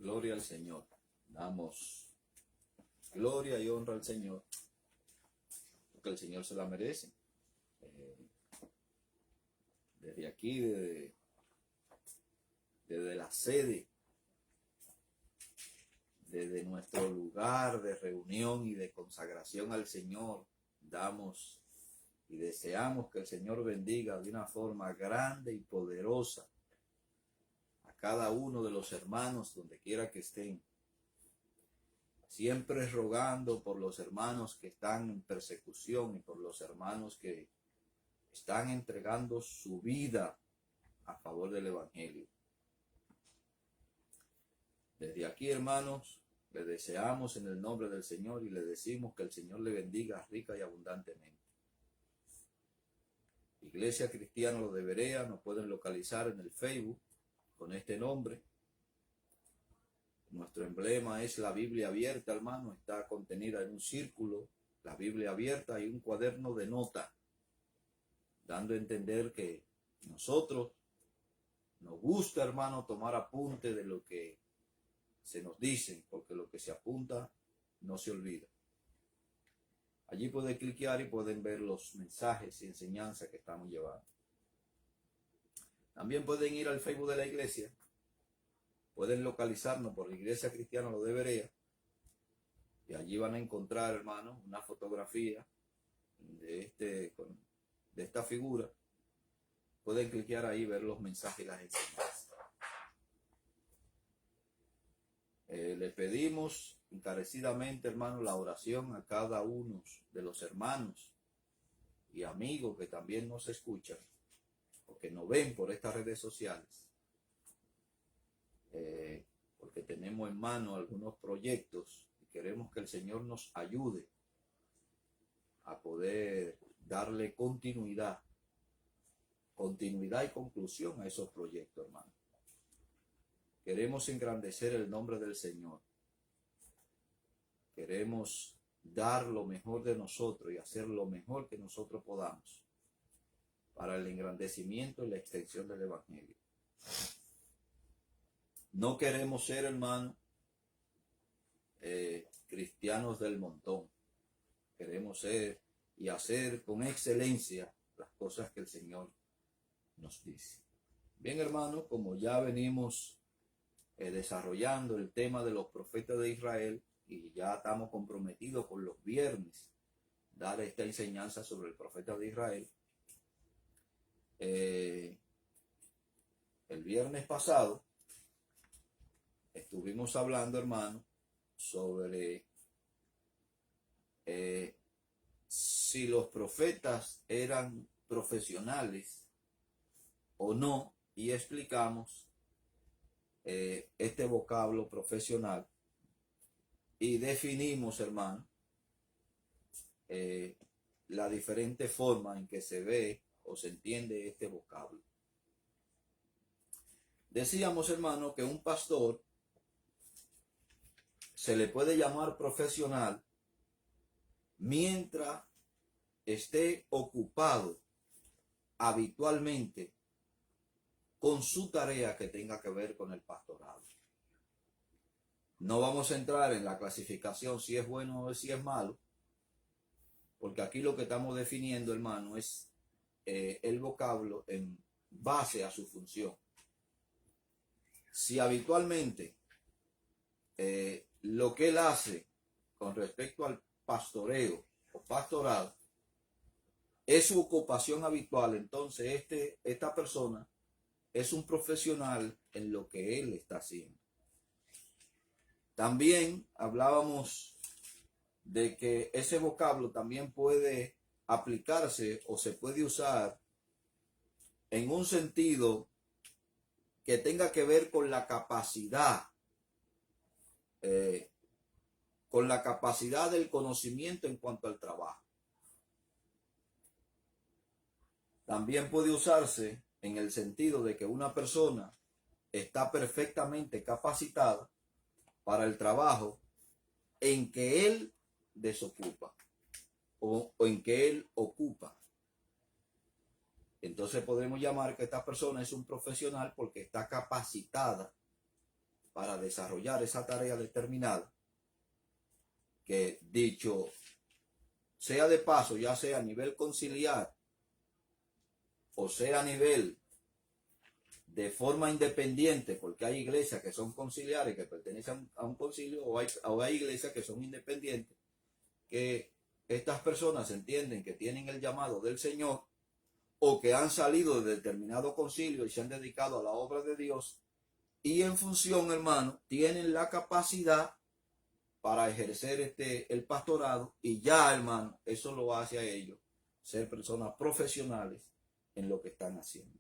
Gloria al Señor. Damos gloria y honra al Señor, porque el Señor se la merece. Desde aquí, desde la sede, desde nuestro lugar de reunión y de consagración al Señor, damos y deseamos que el Señor bendiga de una forma grande y poderosa a cada uno de los hermanos donde quiera que estén. Siempre rogando por los hermanos que están en persecución y por los hermanos que están entregando su vida a favor del Evangelio. Desde aquí, hermanos, le deseamos en el nombre del Señor y le decimos que el Señor le bendiga rica y abundantemente. Iglesia Cristiana Lo de Berea, nos pueden localizar en el Facebook con este nombre. Nuestro emblema es la Biblia abierta, hermano, está contenida en un círculo, la Biblia abierta y un cuaderno de nota, dando a entender que nosotros nos gusta, hermano, tomar apunte de lo que se nos dice, porque lo que se apunta no se olvida. Allí pueden cliquear y pueden ver los mensajes y enseñanzas que estamos llevando. También pueden ir al Facebook de la iglesia. Pueden localizarnos por la Iglesia Cristiana Lo de Berea. Y allí van a encontrar, hermanos, una fotografía de esta figura. Pueden cliquear ahí y ver los mensajes y las enseñanzas. Le pedimos encarecidamente, hermanos, la oración a cada uno de los hermanos y amigos que también nos escuchan o que nos ven por estas redes sociales. Porque tenemos en mano algunos proyectos y queremos que el Señor nos ayude a poder darle continuidad y conclusión a esos proyectos, hermano. Queremos engrandecer el nombre del Señor. Queremos dar lo mejor de nosotros y hacer lo mejor que nosotros podamos para el engrandecimiento y la extensión del Evangelio. No queremos ser, hermano, cristianos del montón. Queremos ser y hacer con excelencia las cosas que el Señor nos dice. Bien, hermano, como ya venimos desarrollando el tema de los profetas de Israel y ya estamos comprometidos con los viernes dar esta enseñanza sobre el profeta de Israel. El viernes pasado estuvimos hablando, hermano, sobre si los profetas eran profesionales o no, y explicamos este vocablo profesional y definimos, hermano, la diferente forma en que se ve o se entiende este vocablo. Decíamos, hermano, que un pastor se le puede llamar profesional mientras esté ocupado habitualmente con su tarea que tenga que ver con el pastorado. No vamos a entrar en la clasificación si es bueno o si es malo, porque aquí lo que estamos definiendo, hermano, es el vocablo en base a su función. Si habitualmente lo que él hace con respecto al pastoreo o pastorado es su ocupación habitual, entonces esta persona es un profesional en lo que él está haciendo. También hablábamos de que ese vocablo también puede aplicarse o se puede usar en un sentido que tenga que ver con la capacidad, del conocimiento en cuanto al trabajo. También puede usarse en el sentido de que una persona está perfectamente capacitada para el trabajo en que él desocupa o en que él ocupa. Entonces podemos llamar que esta persona es un profesional porque está capacitada para desarrollar esa tarea determinada, que dicho sea de paso, ya sea a nivel conciliar o sea a nivel de forma independiente, porque hay iglesias que son conciliares, que pertenecen a un concilio, o hay iglesias que son independientes, que estas personas entienden que tienen el llamado del Señor o que han salido de determinado concilio y se han dedicado a la obra de Dios, y en función, hermano, tienen la capacidad para ejercer el pastorado, y ya, hermano, eso lo hace a ellos ser personas profesionales en lo que están haciendo.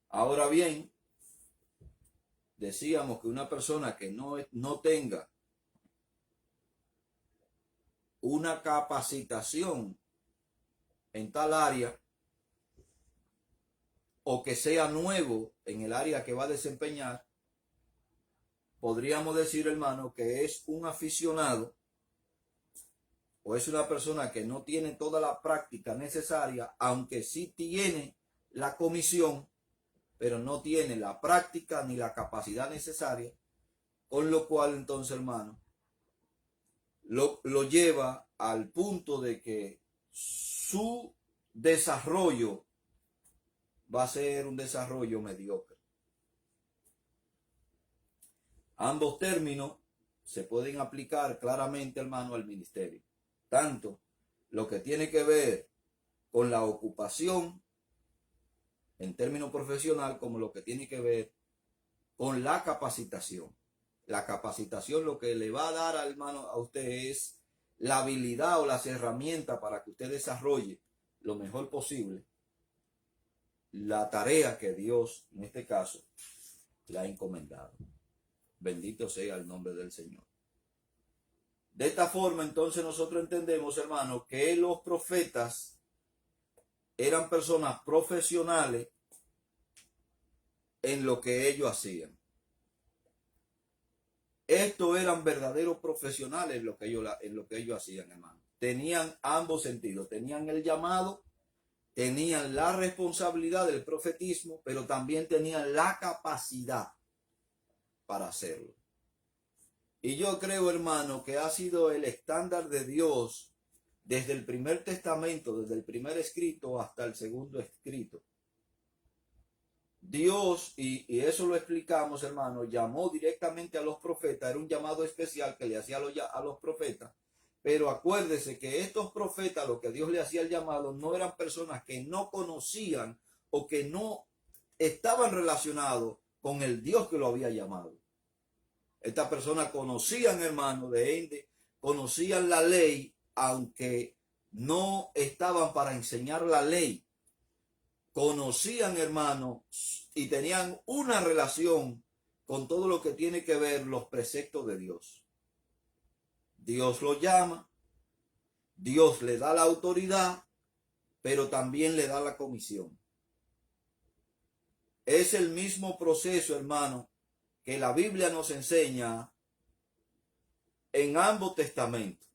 Ahora bien, decíamos que una persona que no tenga una capacitación en tal área, o que sea nuevo en el área que va a desempeñar, podríamos decir, hermano, que es un aficionado o es una persona que no tiene toda la práctica necesaria, aunque sí tiene la comisión, pero no tiene la práctica ni la capacidad necesaria, con lo cual entonces, hermano, lo lleva al punto de que su desarrollo va a ser un desarrollo mediocre. Ambos términos se pueden aplicar claramente, hermano, al ministerio. Tanto lo que tiene que ver con la ocupación en términos profesional, como lo que tiene que ver con la capacitación. La capacitación lo que le va a dar, hermano, a usted es la habilidad o las herramientas para que usted desarrolle lo mejor posible la tarea que Dios, en este caso, le ha encomendado. Bendito sea el nombre del Señor. De esta forma, entonces, nosotros entendemos, hermano, que los profetas eran personas profesionales en lo que ellos hacían. Estos eran verdaderos profesionales en lo que ellos hacían, hermano. Tenían ambos sentidos. Tenían el llamado, tenían la responsabilidad del profetismo, pero también tenían la capacidad para hacerlo. Y yo creo, hermano, que ha sido el estándar de Dios desde el primer testamento, desde el primer escrito hasta el segundo escrito. Dios, y eso lo explicamos, hermano, llamó directamente a los profetas. Era un llamado especial que le hacía a los profetas. Pero acuérdese que estos profetas, lo que Dios le hacía el llamado, no eran personas que no conocían o que no estaban relacionados con el Dios que lo había llamado. Estas personas conocían, hermano, conocían la ley, aunque no estaban para enseñar la ley. Conocían, hermano, y tenían una relación con todo lo que tiene que ver los preceptos de Dios. Dios lo llama, Dios le da la autoridad, pero también le da la comisión. Es el mismo proceso, hermano, que la Biblia nos enseña en ambos testamentos.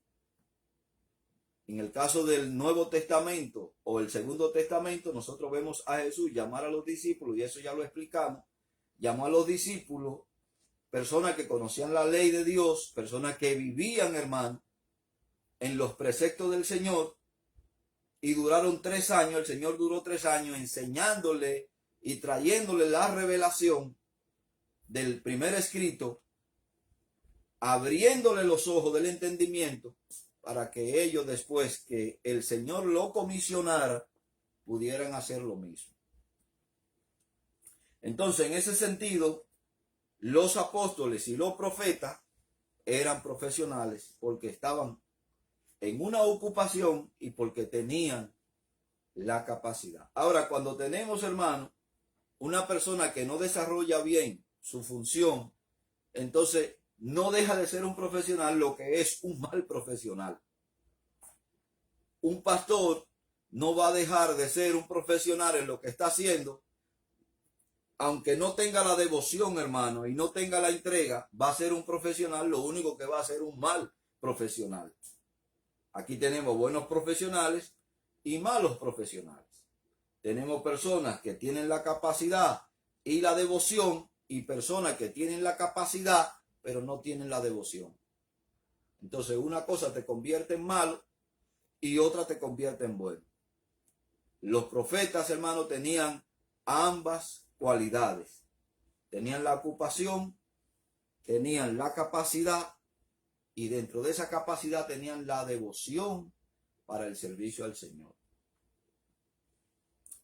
En el caso del Nuevo Testamento o el Segundo Testamento, nosotros vemos a Jesús llamar a los discípulos, y eso ya lo explicamos. Llamó a los discípulos, personas que conocían la ley de Dios, personas que vivían, hermano, en los preceptos del Señor, y duraron 3 años. El Señor duró 3 años enseñándole y trayéndole la revelación del primer escrito, abriéndole los ojos del entendimiento para que ellos, después que el Señor lo comisionara, pudieran hacer lo mismo. Entonces, en ese sentido, los apóstoles y los profetas eran profesionales porque estaban en una ocupación y porque tenían la capacidad. Ahora, cuando tenemos, hermano, una persona que no desarrolla bien su función, entonces no deja de ser un profesional, lo que es un mal profesional. Un pastor no va a dejar de ser un profesional en lo que está haciendo, aunque no tenga la devoción, hermano, y no tenga la entrega. Va a ser un profesional, lo único que va a ser un mal profesional. Aquí tenemos buenos profesionales y malos profesionales. Tenemos personas que tienen la capacidad y la devoción, y personas que tienen la capacidad, pero no tienen la devoción. Entonces una cosa te convierte en malo y otra te convierte en bueno. Los profetas, hermanos, tenían ambas cualidades. Tenían la ocupación, tenían la capacidad, y dentro de esa capacidad tenían la devoción para el servicio al Señor.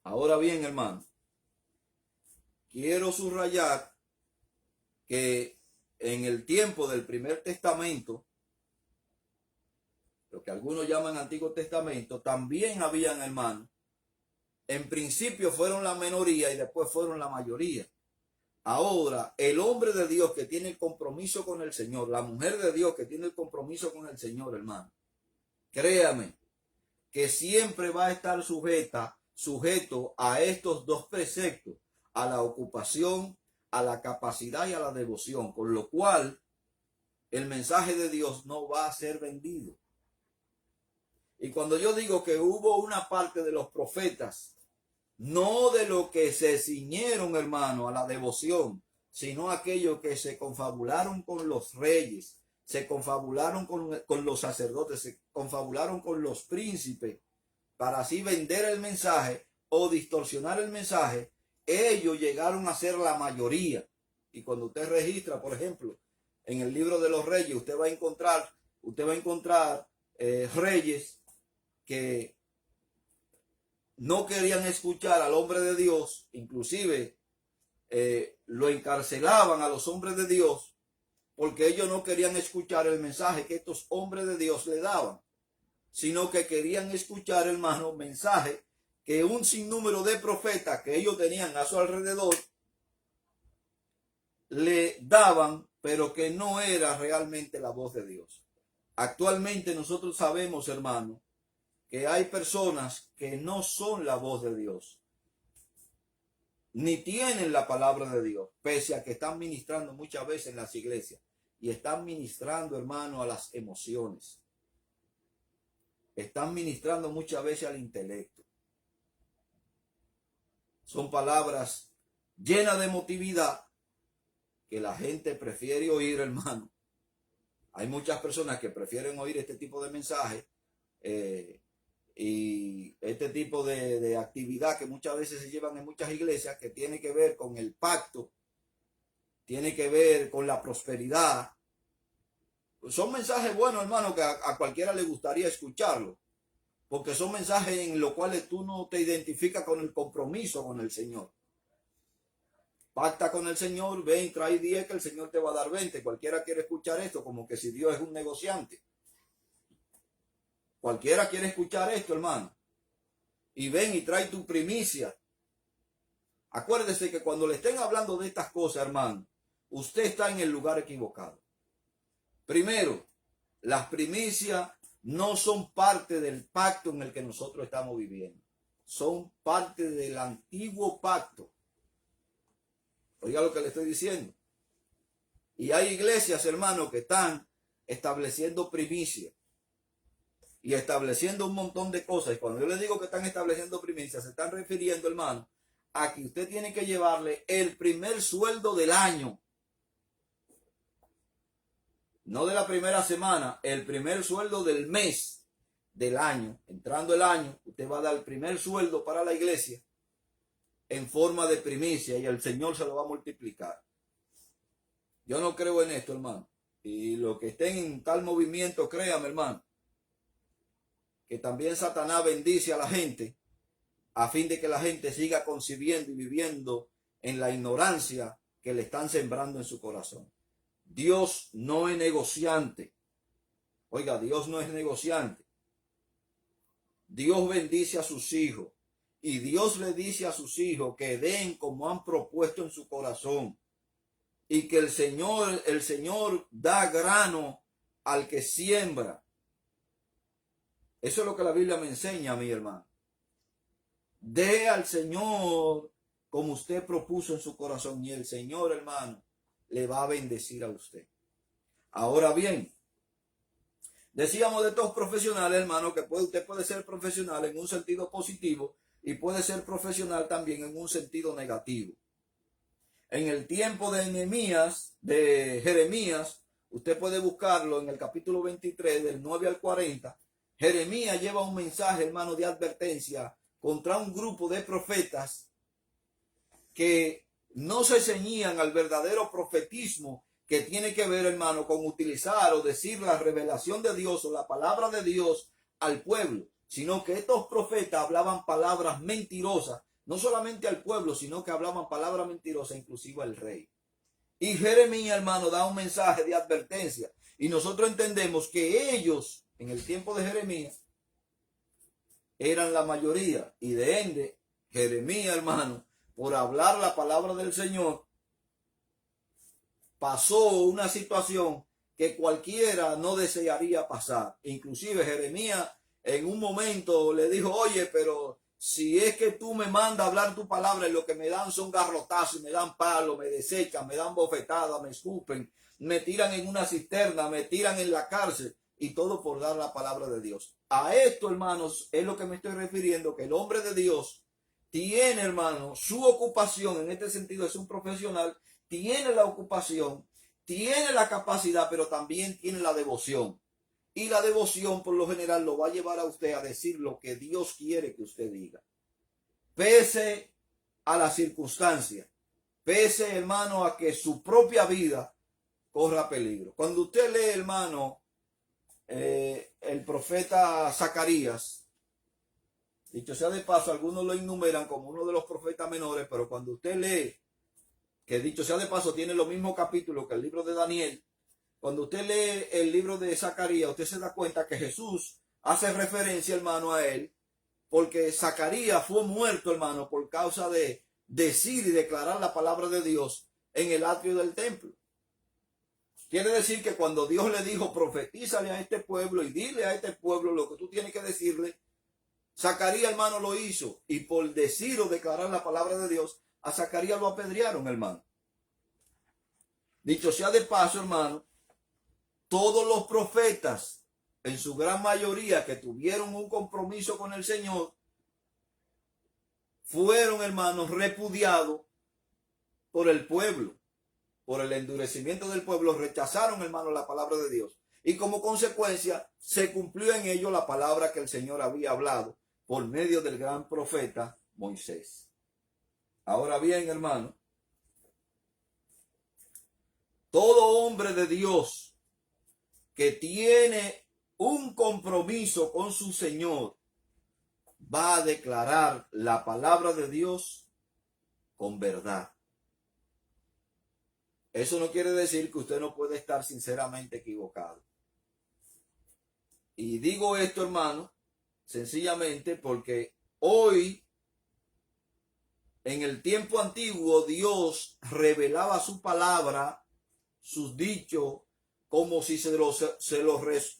Ahora bien, hermano, quiero subrayar que en el tiempo del Primer Testamento, lo que algunos llaman Antiguo Testamento, también habían, hermanos, en principio fueron la minoría y después fueron la mayoría. Ahora, el hombre de Dios que tiene el compromiso con el Señor, la mujer de Dios que tiene el compromiso con el Señor, hermano, créame que siempre va a estar sujeto a estos dos preceptos, a la ocupación, a la capacidad y a la devoción, con lo cual el mensaje de Dios no va a ser vendido. Y cuando yo digo que hubo una parte de los profetas, no de lo que se ciñeron, hermano, a la devoción, sino aquellos que se confabularon con los reyes, se confabularon con los sacerdotes, se confabularon con los príncipes, para así vender el mensaje o distorsionar el mensaje. Ellos llegaron a ser la mayoría. Y cuando usted registra, por ejemplo, en el libro de los reyes, usted va a encontrar reyes que no querían escuchar al hombre de Dios, inclusive lo encarcelaban a los hombres de Dios, porque ellos no querían escuchar el mensaje que estos hombres de Dios le daban, sino que querían escuchar, hermano, mensaje que un sinnúmero de profetas que ellos tenían a su alrededor le daban, pero que no era realmente la voz de Dios. Actualmente nosotros sabemos, hermano, que hay personas que no son la voz de Dios, ni tienen la palabra de Dios, pese a que están ministrando muchas veces en las iglesias, y están ministrando, hermano, a las emociones. Están ministrando muchas veces al intelecto. Son palabras llenas de emotividad que la gente prefiere oír, hermano. Hay muchas personas que prefieren oír este tipo de mensajes y este tipo de actividad que muchas veces se llevan en muchas iglesias, que tiene que ver con el pacto, tiene que ver con la prosperidad. Son mensajes buenos, hermano, que a cualquiera le gustaría escucharlo, porque son mensajes en los cuales tú no te identificas con el compromiso con el Señor. Pacta con el Señor, ven, trae 10 que el Señor te va a dar 20. Cualquiera quiere escuchar esto, como que si Dios es un negociante. Cualquiera quiere escuchar esto, hermano. Y ven y trae tu primicia. Acuérdese que cuando le estén hablando de estas cosas, hermano, usted está en el lugar equivocado. Primero, las primicias no son parte del pacto en el que nosotros estamos viviendo. Son parte del antiguo pacto. Oiga lo que le estoy diciendo. Y hay iglesias, hermano, que están estableciendo primicias y estableciendo un montón de cosas. Y cuando yo les digo que están estableciendo primicias, se están refiriendo, hermano, a que usted tiene que llevarle el primer sueldo del año. No de la primera semana, el primer sueldo del mes del año. Entrando el año, usted va a dar el primer sueldo para la iglesia en forma de primicia y el Señor se lo va a multiplicar. Yo no creo en esto, hermano. Y los que estén en tal movimiento, créame, hermano, que también Satanás bendice a la gente a fin de que la gente siga concibiendo y viviendo en la ignorancia que le están sembrando en su corazón. Dios no es negociante. Oiga, Dios no es negociante. Dios bendice a sus hijos. Y Dios le dice a sus hijos que den como han propuesto en su corazón. Y que el Señor da grano al que siembra. Eso es lo que la Biblia me enseña a mí, hermano. Dé al Señor como usted propuso en su corazón. Y el Señor, hermano, le va a bendecir a usted. Ahora bien, decíamos de estos profesionales, hermano, que usted puede ser profesional en un sentido positivo y puede ser profesional también en un sentido negativo. en el tiempo de Nehemías, de Jeremías, usted puede buscarlo en el capítulo 23, del 9 al 40. Jeremías lleva un mensaje, hermano, de advertencia contra un grupo de profetas que no se ceñían al verdadero profetismo que tiene que ver, hermano, con utilizar o decir la revelación de Dios o la palabra de Dios al pueblo, sino que estos profetas hablaban palabras mentirosas, no solamente al pueblo, sino que hablaban palabras mentirosas, inclusive al rey. Y Jeremías, hermano, da un mensaje de advertencia. Y nosotros entendemos que ellos, en el tiempo de Jeremías, eran la mayoría. Y de ende, Jeremías, hermano, por hablar la palabra del Señor, pasó una situación que cualquiera no desearía pasar. Inclusive Jeremías en un momento le dijo, oye, pero si es que tú me mandas a hablar tu palabra y lo que me dan son garrotazos, me dan palos, me desechan, me dan bofetadas, me escupen, me tiran en una cisterna, me tiran en la cárcel, y todo por dar la palabra de Dios. A esto, hermanos, es lo que me estoy refiriendo, que el hombre de Dios tiene, hermano, su ocupación, en este sentido es un profesional, tiene la ocupación, tiene la capacidad, pero también tiene la devoción. Y la devoción, por lo general, lo va a llevar a usted a decir lo que Dios quiere que usted diga. Pese a la circunstancia, pese, hermano, a que su propia vida corra peligro. Cuando usted lee, hermano, el profeta Zacarías, dicho sea de paso, algunos lo enumeran como uno de los profetas menores, pero cuando usted lee, que dicho sea de paso, tiene los mismos capítulos que el libro de Daniel, cuando usted lee el libro de Zacarías, usted se da cuenta que Jesús hace referencia, hermano, a él, porque Zacarías fue muerto, hermano, por causa de decir y declarar la palabra de Dios en el atrio del templo. Quiere decir que cuando Dios le dijo, profetízale a este pueblo y dile a este pueblo lo que tú tienes que decirle, Zacarías, hermano, lo hizo. Y por decir o declarar la palabra de Dios, a Zacarías lo apedrearon, hermano. Dicho sea de paso, hermano, todos los profetas, en su gran mayoría, que tuvieron un compromiso con el Señor, fueron, hermanos, repudiados por el pueblo. Por el endurecimiento del pueblo, rechazaron, hermano, la palabra de Dios. Y como consecuencia, se cumplió en ello la palabra que el Señor había hablado por medio del gran profeta Moisés. Ahora bien, hermano, todo hombre de Dios que tiene un compromiso con su Señor va a declarar la palabra de Dios con verdad. Eso no quiere decir que usted no puede estar sinceramente equivocado. Y digo esto, hermano, sencillamente porque hoy, en el tiempo antiguo, Dios revelaba su palabra, sus dichos, como si se lo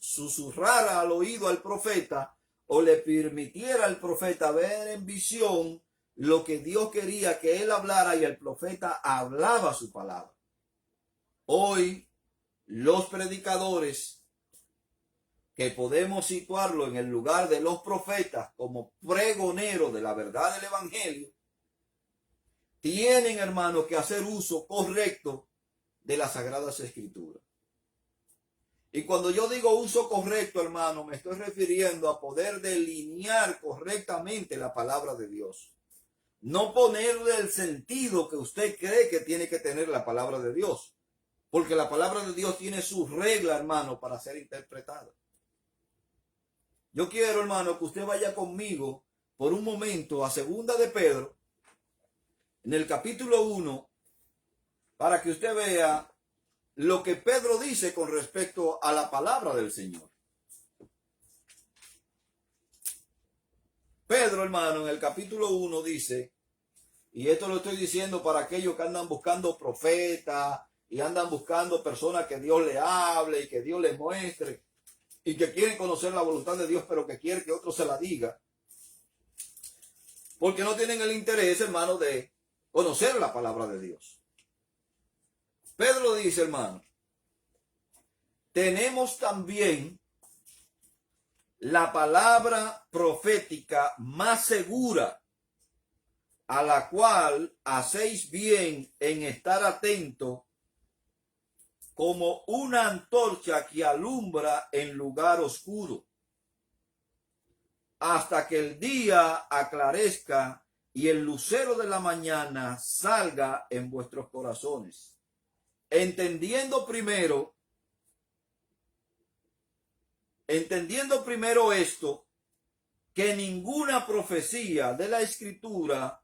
susurrara al oído al profeta o le permitiera al profeta ver en visión lo que Dios quería que él hablara, y el profeta hablaba su palabra. Hoy, los predicadores, que podemos situarlo en el lugar de los profetas como pregoneros de la verdad del evangelio, tienen, hermanos, que hacer uso correcto de las sagradas escrituras. Y cuando yo digo uso correcto, hermano, me estoy refiriendo a poder delinear correctamente la palabra de Dios. No ponerle el sentido que usted cree que tiene que tener la palabra de Dios. Porque la palabra de Dios tiene sus reglas, hermano, para ser interpretada. Yo quiero, hermano, que usted vaya conmigo por un momento a Segunda de Pedro, en el capítulo 1, para que usted vea lo que Pedro dice con respecto a la palabra del Señor. Pedro, hermano, en el capítulo 1 dice, y esto lo estoy diciendo para aquellos que andan buscando profetas y andan buscando personas que Dios le hable y que Dios les muestre, y que quieren conocer la voluntad de Dios, pero que quieren que otro se la diga, porque no tienen el interés, hermano, de conocer la palabra de Dios. Pedro dice, hermano, tenemos también la palabra profética más segura, a la cual hacéis bien en estar atento como una antorcha que alumbra en lugar oscuro, hasta que el día aclarezca y el lucero de la mañana salga en vuestros corazones, entendiendo primero esto, que ninguna profecía de la Escritura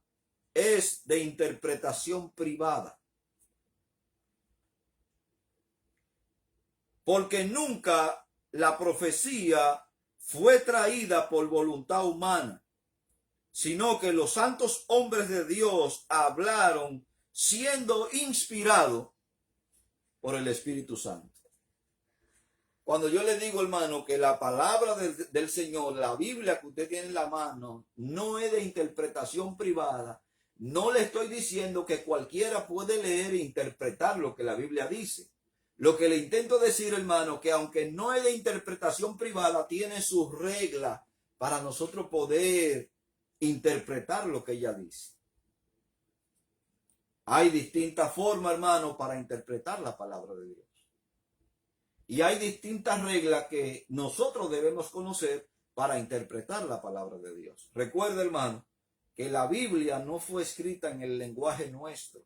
es de interpretación privada, porque nunca la profecía fue traída por voluntad humana, sino que los santos hombres de Dios hablaron siendo inspirados por el Espíritu Santo. Cuando yo le digo, hermano, que la palabra del Señor, la Biblia que usted tiene en la mano, no es de interpretación privada, no le estoy diciendo que cualquiera puede leer e interpretar lo que la Biblia dice. Lo que le intento decir, hermano, que aunque no es de interpretación privada, tiene sus reglas para nosotros poder interpretar lo que ella dice. Hay distintas formas, hermano, para interpretar la palabra de Dios. Y hay distintas reglas que nosotros debemos conocer para interpretar la palabra de Dios. Recuerda, hermano, que la Biblia no fue escrita en el lenguaje nuestro.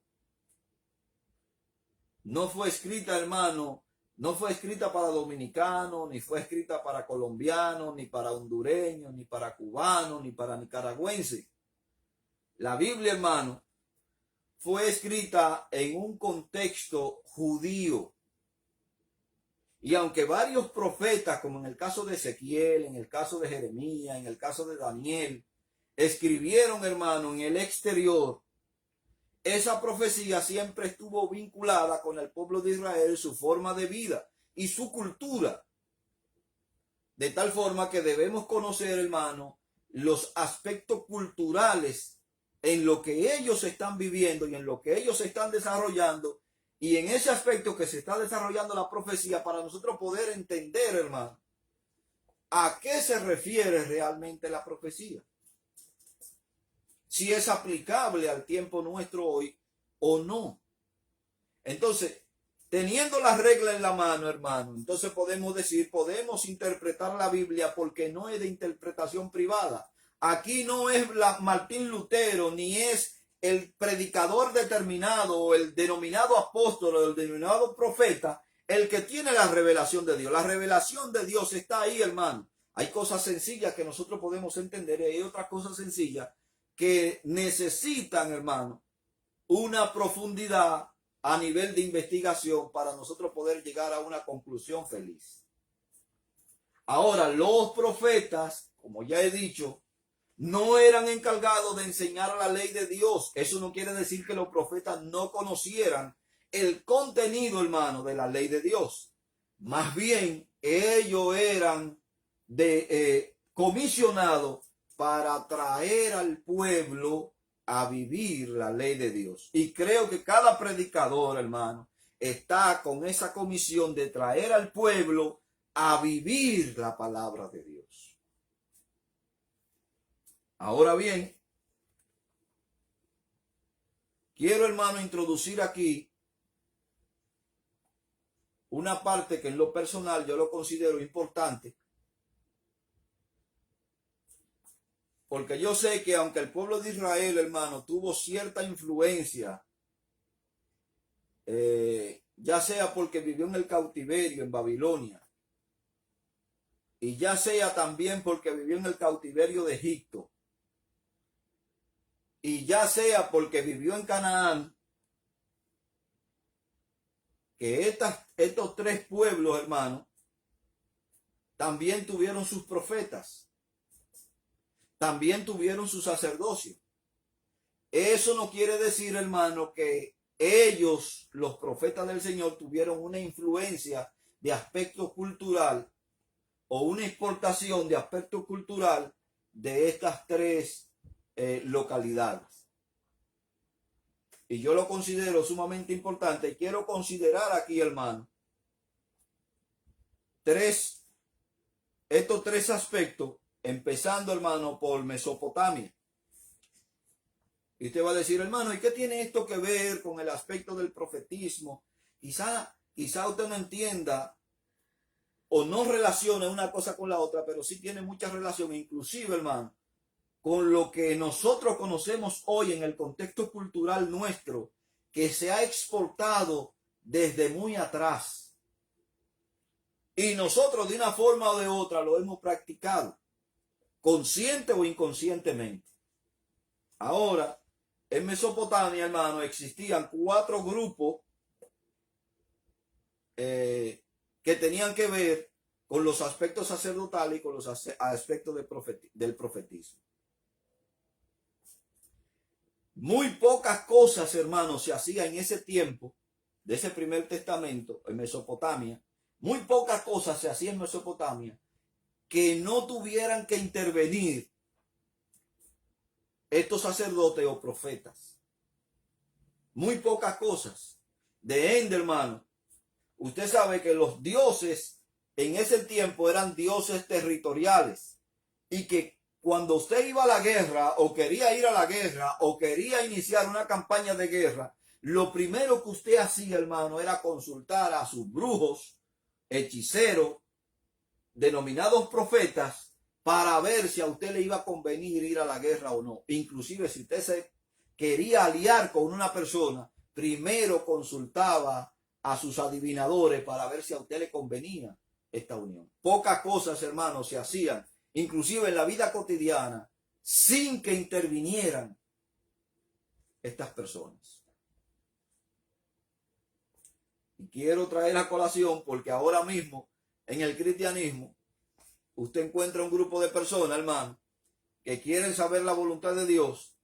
No fue escrita, hermano, no fue escrita para dominicanos, ni fue escrita para colombianos, ni para hondureños, ni para cubanos, ni para nicaragüenses. La Biblia, hermano, fue escrita en un contexto judío. Y aunque varios profetas, como en el caso de Ezequiel, en el caso de Jeremías, en el caso de Daniel, escribieron, hermano, en el exterior, esa profecía siempre estuvo vinculada con el pueblo de Israel, su forma de vida y su cultura. De tal forma que debemos conocer, hermano, los aspectos culturales en lo que ellos están viviendo y en lo que ellos están desarrollando. Y en ese aspecto que se está desarrollando la profecía, para nosotros poder entender, hermano, a qué se refiere realmente la profecía. Si es aplicable al tiempo nuestro hoy o no. Entonces, teniendo las reglas en la mano, hermano, entonces podemos decir, podemos interpretar la Biblia porque no es de interpretación privada. Aquí no es Martín Lutero, ni es el predicador determinado o el denominado apóstol o el denominado profeta el que tiene la revelación de Dios. La revelación de Dios está ahí, hermano. Hay cosas sencillas que nosotros podemos entender y hay otras cosas sencillas que necesitan, hermano, una profundidad a nivel de investigación para nosotros poder llegar a una conclusión feliz. Ahora, los profetas, como ya he dicho, no eran encargados de enseñar la ley de Dios. Eso no quiere decir que los profetas no conocieran el contenido, hermano, de la ley de Dios. Más bien, ellos eran comisionados para traer al pueblo a vivir la ley de Dios. Y creo que cada predicador, hermano, está con esa comisión de traer al pueblo a vivir la palabra de Dios. Ahora bien, quiero, hermano, introducir aquí una parte que en lo personal yo lo considero importante, porque yo sé que aunque el pueblo de Israel, hermano, tuvo cierta influencia, ya sea porque vivió en el cautiverio en Babilonia, y ya sea también porque vivió en el cautiverio de Egipto, y ya sea porque vivió en Canaán, que estos tres pueblos, hermano, también tuvieron sus profetas, también tuvieron su sacerdocio. Eso no quiere decir, hermano, que ellos, los profetas del Señor, tuvieron una influencia de aspecto cultural o una exportación de aspecto cultural de estas tres localidades. Y yo lo considero sumamente importante. Y quiero considerar aquí, hermano, estos tres aspectos, empezando, hermano, por Mesopotamia. Y usted va a decir, hermano, ¿y qué tiene esto que ver con el aspecto del profetismo? Quizá usted no entienda o no relacione una cosa con la otra, pero sí tiene mucha relación, inclusive, hermano, con lo que nosotros conocemos hoy en el contexto cultural nuestro, que se ha exportado desde muy atrás. Y nosotros de una forma o de otra lo hemos practicado, consciente o inconscientemente. Ahora, en Mesopotamia, hermano, existían 4 grupos que tenían que ver con los aspectos sacerdotales y con los aspectos del profetismo. Muy pocas cosas, hermanos, se hacían en ese tiempo, de ese primer testamento, en Mesopotamia. Muy pocas cosas se hacían en Mesopotamia que no tuvieran que intervenir estos sacerdotes o profetas. Muy pocas cosas. De ende, hermano, usted sabe que los dioses en ese tiempo eran dioses territoriales y que cuando usted iba a la guerra o quería ir a la guerra o quería iniciar una campaña de guerra, lo primero que usted hacía, hermano, era consultar a sus brujos, hechiceros, denominados profetas, para ver si a usted le iba a convenir ir a la guerra o no. Inclusive si usted se quería aliar con una persona, primero consultaba a sus adivinadores para ver si a usted le convenía esta unión. Pocas cosas, hermanos, se hacían, inclusive en la vida cotidiana, sin que intervinieran estas personas. Y quiero traer a colación porque ahora mismo en el cristianismo usted encuentra un grupo de personas, hermano, que quieren saber la voluntad de Dios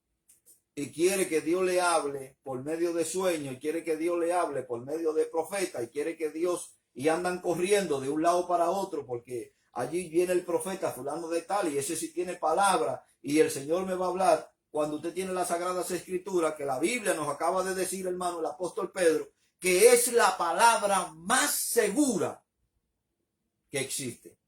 y quiere que Dios le hable por medio de sueños y quiere que Dios le hable por medio de profetas y quiere que Dios, y andan corriendo de un lado para otro porque allí viene el profeta fulano de tal y ese sí tiene palabra y el Señor me va a hablar. Cuando usted tiene las Sagradas Escrituras, que la Biblia nos acaba de decir, hermano, el apóstol Pedro, que es la palabra más segura que existe.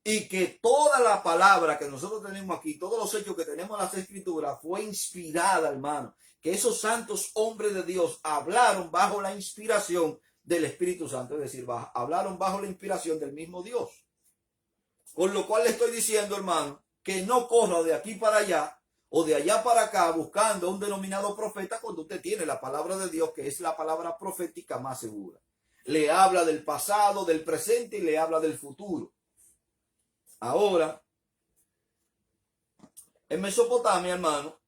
Y que toda la palabra que nosotros tenemos aquí, todos los hechos que tenemos en las Escrituras, fue inspirada, hermano. Que esos santos hombres de Dios hablaron bajo la inspiración del Espíritu Santo, es decir, hablaron bajo la inspiración del mismo Dios. Con lo cual le estoy diciendo, hermano, que no corra de aquí para allá o de allá para acá buscando a un denominado profeta cuando usted tiene la palabra de Dios, que es la palabra profética más segura. Le habla del pasado, del presente y le habla del futuro. Ahora, en Mesopotamia, hermano,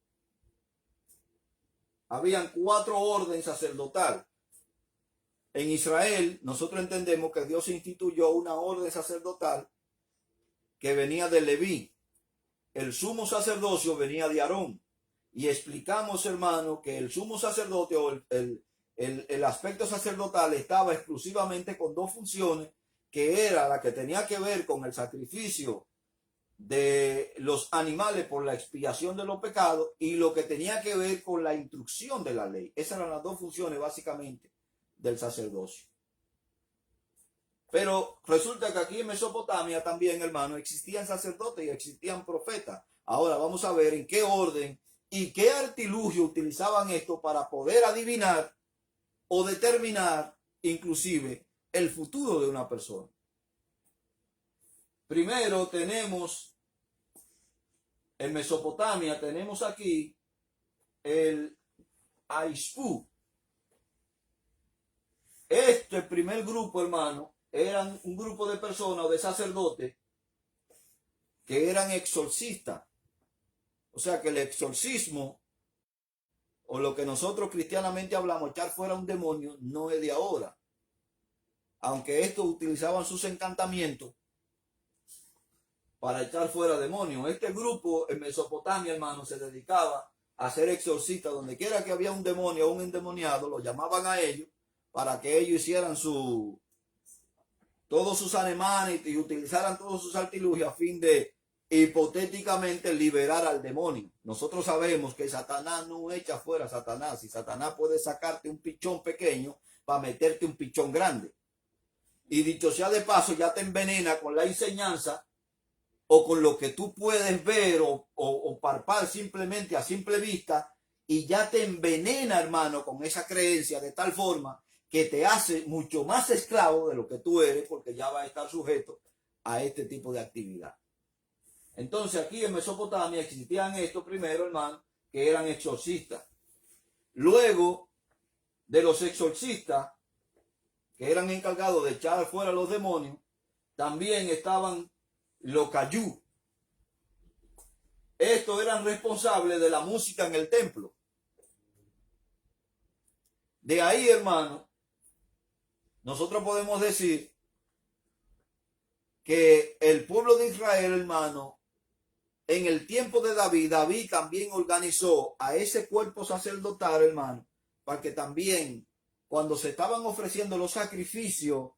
habían 4 órdenes sacerdotales. En Israel, nosotros entendemos que Dios instituyó una orden sacerdotal que venía de Leví. El sumo sacerdocio venía de Aarón. Y explicamos, hermano, que el sumo sacerdote o el aspecto sacerdotal estaba exclusivamente con 2 funciones, que era la que tenía que ver con el sacrificio de los animales por la expiación de los pecados y lo que tenía que ver con la instrucción de la ley. Esas eran las 2 funciones básicamente del sacerdocio. Pero resulta que aquí en Mesopotamia también, hermano, existían sacerdotes y existían profetas. Ahora vamos a ver en qué orden y qué artilugio utilizaban esto para poder adivinar o determinar inclusive el futuro de una persona. Primero tenemos, en Mesopotamia tenemos aquí el Aishpu. Este primer grupo, hermano, eran un grupo de personas o de sacerdotes que eran exorcistas. O sea que el exorcismo, o lo que nosotros cristianamente hablamos, echar fuera un demonio, no es de ahora. Aunque estos utilizaban sus encantamientos para echar fuera demonios. Este grupo en Mesopotamia, hermano, se dedicaba a ser exorcistas. Donde quiera que había un demonio o un endemoniado, lo llamaban a ellos para que ellos hicieran todos sus ademanes y utilizaran todos sus artilugios a fin de hipotéticamente liberar al demonio. Nosotros sabemos que Satanás no echa fuera a Satanás, y Satanás puede sacarte un pichón pequeño para meterte un pichón grande. Y dicho sea de paso, ya te envenena con la enseñanza o con lo que tú puedes ver o palpar simplemente a simple vista, y ya te envenena, hermano, con esa creencia de tal forma que te hace mucho más esclavo de lo que tú eres, porque ya va a estar sujeto a este tipo de actividad. Entonces aquí en Mesopotamia existían estos primero, hermano, que eran exorcistas. Luego de los exorcistas, que eran encargados de echar fuera a los demonios, también estaban los cayú. Estos eran responsables de la música en el templo. De ahí, hermano, nosotros podemos decir que el pueblo de Israel, hermano, en el tiempo de David, David también organizó a ese cuerpo sacerdotal, hermano, para que también cuando se estaban ofreciendo los sacrificios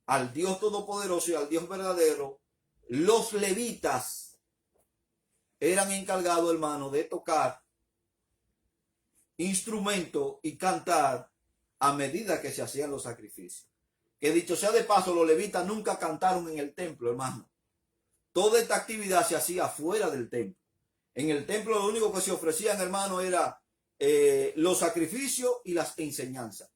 al Dios Todopoderoso y al Dios verdadero, los levitas eran encargados, hermano, de tocar instrumentos y cantar a medida que se hacían los sacrificios. Que dicho sea de paso, los levitas nunca cantaron en el templo, hermano. Toda esta actividad se hacía fuera del templo. En el templo lo único que se ofrecían, hermano, era los sacrificios y las enseñanzas.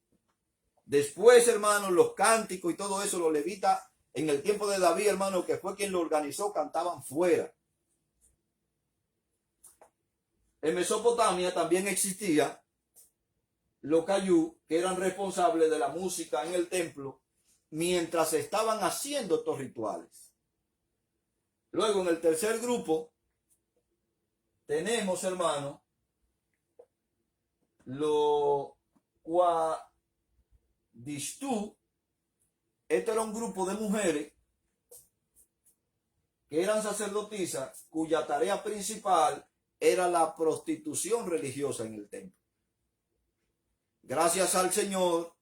Después, hermano, los cánticos y todo eso, los levitas, en el tiempo de David, hermano, que fue quien lo organizó, cantaban fuera. En Mesopotamia también existía los cayú, que eran responsables de la música en el templo mientras se estaban haciendo estos rituales. Luego, en el tercer grupo, tenemos, hermano, los Quadistú. Este era un grupo de mujeres que eran sacerdotisas cuya tarea principal era la prostitución religiosa en el templo. Gracias al Señor,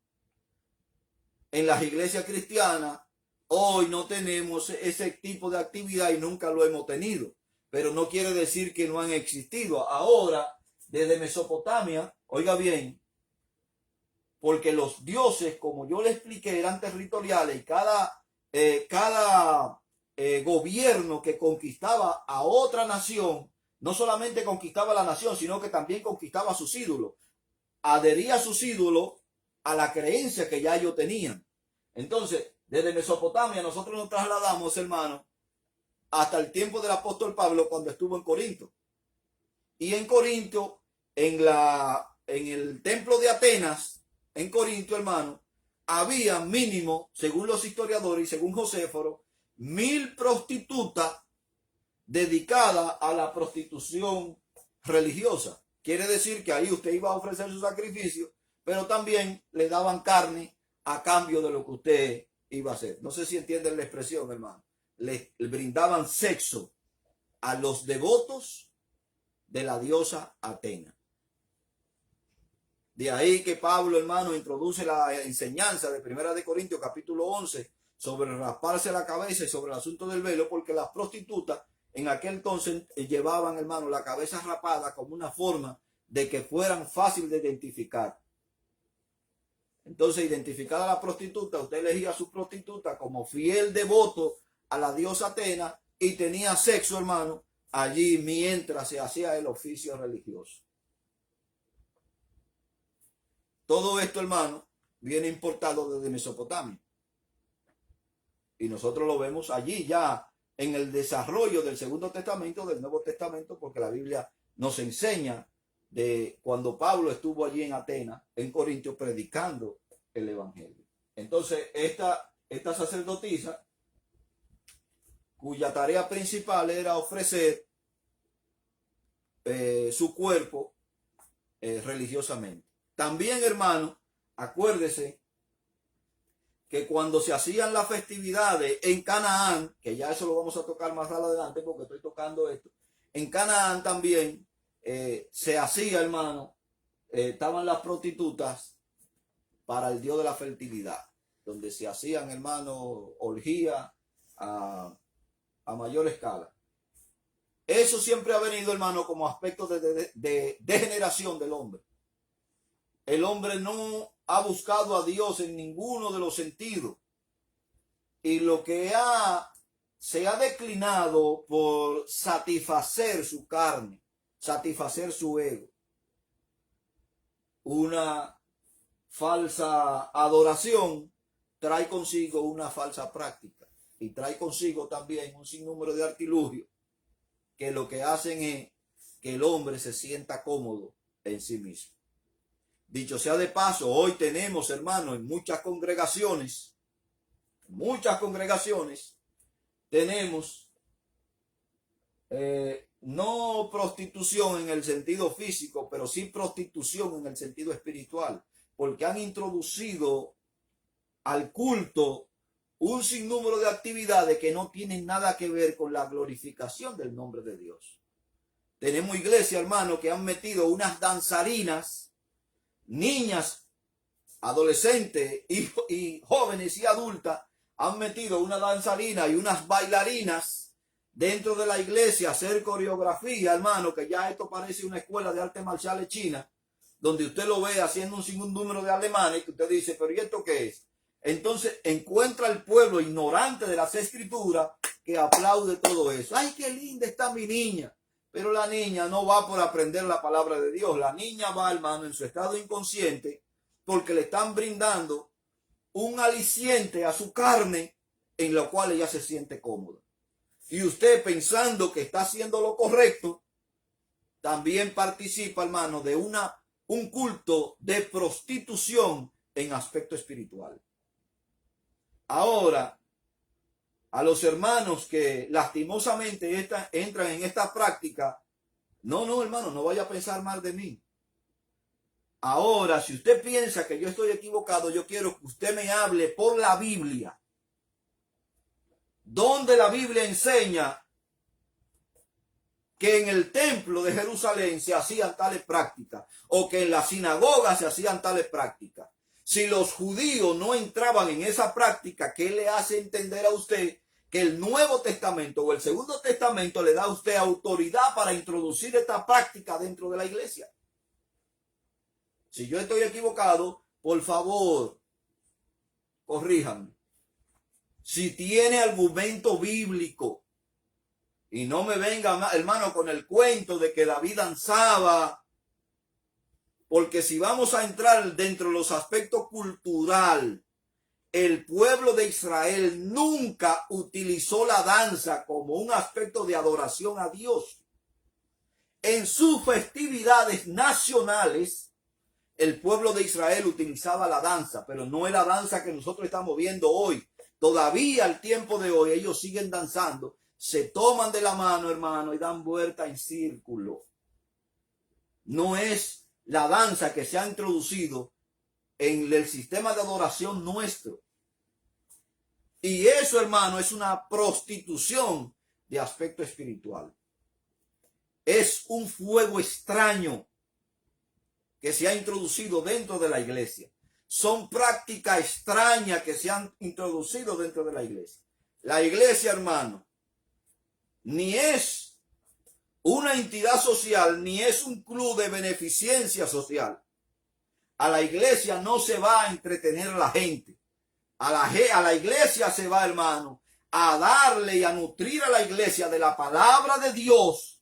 en las iglesias cristianas, hoy no tenemos ese tipo de actividad y nunca lo hemos tenido. Pero no quiere decir que no han existido. Ahora, desde Mesopotamia, oiga bien, porque los dioses, como yo le expliqué, eran territoriales y cada gobierno que conquistaba a otra nación, no solamente conquistaba la nación, sino que también conquistaba a sus ídolos. Adhería a sus ídolos a la creencia que ya ellos tenían. Entonces, desde Mesopotamia nosotros nos trasladamos, hermano, hasta el tiempo del apóstol Pablo cuando estuvo en Corinto. Y en Corinto, en el templo de Atenas, en Corinto, hermano, había mínimo, según los historiadores y según Joséforo, 1000 prostitutas dedicadas a la prostitución religiosa. Quiere decir que ahí usted iba a ofrecer su sacrificio, pero también le daban carne a cambio de lo que usted iba a hacer. No sé si entienden la expresión, hermano. Le brindaban sexo a los devotos de la diosa Atena. De ahí que Pablo, hermano, introduce la enseñanza de 1 de Corintios capítulo 11 sobre rasparse la cabeza y sobre el asunto del velo, porque las prostitutas en aquel entonces llevaban, hermano, la cabeza rapada como una forma de que fueran fácil de identificar. Entonces, identificada la prostituta, usted elegía a su prostituta como fiel devoto a la diosa Atena y tenía sexo, hermano, allí mientras se hacía el oficio religioso. Todo esto, hermano, viene importado desde Mesopotamia. Y nosotros lo vemos allí ya en el desarrollo del Segundo Testamento, del Nuevo Testamento, porque la Biblia nos enseña de cuando Pablo estuvo allí en Atenas, en Corinto, predicando el Evangelio. Entonces, esta sacerdotisa, cuya tarea principal era ofrecer su cuerpo religiosamente. También, hermano, acuérdese que cuando se hacían las festividades en Canaán, que ya eso lo vamos a tocar más adelante porque estoy tocando esto, en Canaán también se hacía, hermano, estaban las prostitutas para el dios de la fertilidad, donde se hacían, hermano, orgías a mayor escala. Eso siempre ha venido, hermano, como aspecto de degeneración del hombre. El hombre no ha buscado a Dios en ninguno de los sentidos. Y lo que se ha declinado por satisfacer su carne, satisfacer su ego. una falsa adoración trae consigo una falsa práctica y trae consigo también un sinnúmero de artilugios que lo que hacen es que el hombre se sienta cómodo en sí mismo. Dicho sea de paso, hoy tenemos, hermanos, en muchas congregaciones, tenemos no prostitución en el sentido físico, pero sí prostitución en el sentido espiritual, porque han introducido al culto un sinnúmero de actividades que no tienen nada que ver con la glorificación del nombre de Dios. Tenemos iglesias, hermanos, que han metido unas danzarinas, niñas, adolescentes y jóvenes y adultas, han metido una danzarina y unas bailarinas dentro de la iglesia a hacer coreografía, hermano, que ya esto parece una escuela de artes marciales china, donde usted lo ve haciendo un sinnúmero de alemanes, que usted dice, pero ¿y esto qué es? Entonces encuentra el pueblo ignorante de las escrituras que aplaude todo eso. ¡Ay, qué linda está mi niña! Pero la niña no va por aprender la palabra de Dios. La niña va, hermano, en su estado inconsciente porque le están brindando un aliciente a su carne en lo cual ella se siente cómoda. Y usted, pensando que está haciendo lo correcto, también participa, hermano, de un culto de prostitución en aspecto espiritual. Ahora, a los hermanos que lastimosamente entran en esta práctica, no, hermano, no vaya a pensar mal de mí. Ahora, si usted piensa que yo estoy equivocado, yo quiero que usted me hable por la Biblia. Donde la Biblia enseña que en el templo de Jerusalén se hacían tales prácticas, o que en la sinagoga se hacían tales prácticas. Si los judíos no entraban en esa práctica, ¿qué le hace entender a usted que el Nuevo Testamento o el Segundo Testamento le da a usted autoridad para introducir esta práctica dentro de la iglesia? Si yo estoy equivocado, por favor, corríjanme. Si tiene argumento bíblico, y no me venga, hermano, con el cuento de que David danzaba, porque si vamos a entrar dentro de los aspectos cultural, el pueblo de Israel nunca utilizó la danza como un aspecto de adoración a Dios. En sus festividades nacionales, el pueblo de Israel utilizaba la danza, pero no es la danza que nosotros estamos viendo hoy. Todavía al tiempo de hoy ellos siguen danzando, se toman de la mano, hermano, y dan vuelta en círculo. No es la danza que se ha introducido en el sistema de adoración nuestro. Y eso, hermano, es una prostitución de aspecto espiritual. Es un fuego extraño que se ha introducido dentro de la iglesia. Son prácticas extrañas que se han introducido dentro de la iglesia. La iglesia, hermano, ni es una entidad social, ni es un club de beneficencia social. A la iglesia no se va a entretener a la gente. A la iglesia se va, hermano, a darle y a nutrir a la iglesia de la palabra de Dios.